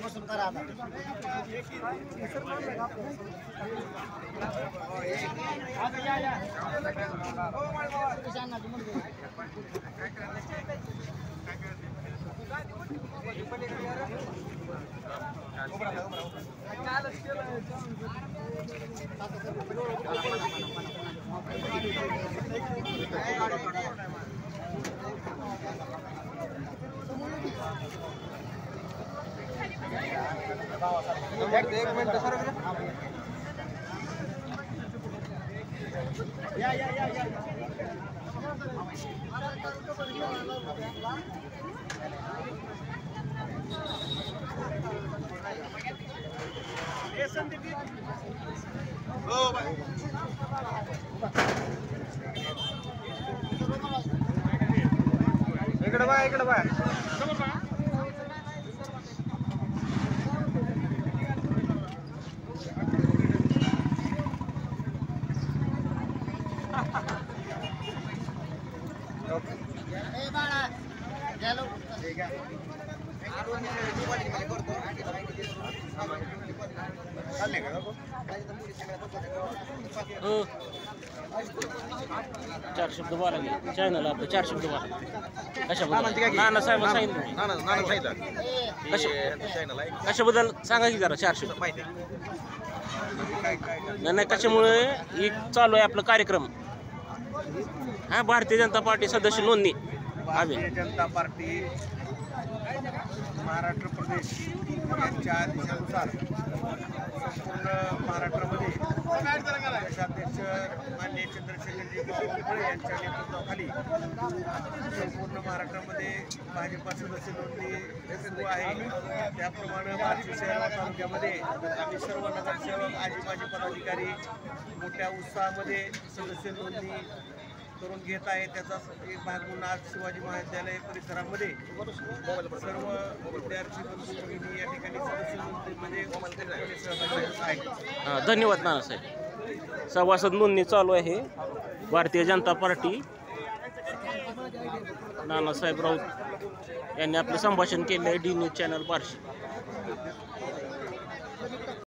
बसून करा एक मिनिट सर या इकडे बा चार शब्द बोला चॅनल आपलं 4 शब्द बोला नानासाहेब कशाबद्दल सांगा की जरा 4 शब्द नाही कशामुळे ही चालू आहे आपला कार्यक्रम हा भारतीय जनता पार्टी सदस्य नोंदणी भारतीय जनता पार्टी महाराष्ट्र प्रदेश यांच्या आदेशानुसार संपूर्ण महाराष्ट्रामध्ये प्रदेशाध्यक्ष माननीय चंद्रशेखरजी बावनकुळे यांच्या नेतृत्वाखाली संपूर्ण महाराष्ट्रामध्ये भाजपा सदस्य नोंदणी सुरू आहे। त्याप्रमाणे बार्शी शहर व तालुक्यामध्ये आम्ही सर्व नगरसेवक आजी माजी पदाधिकारी मोठ्या उत्साहामध्ये सदस्य नोंदणी करून घेत आहे। त्याचा एक भाग म्हणून आज शिवाजी महाविद्यालय परिसरामध्ये सर्व विद्यार्थी बंधू भगिनी या ठिकाणी सदस्य नोंदणीमध्ये सहभागी आहेत। धन्यवाद नानासाहेब। सभासद नोंदणी चालू आहे भारतीय जनता पार्टी। नानासाहेब राऊत यांनी आपले संभाषण केले डी न्यूज चॅनल बार्शी।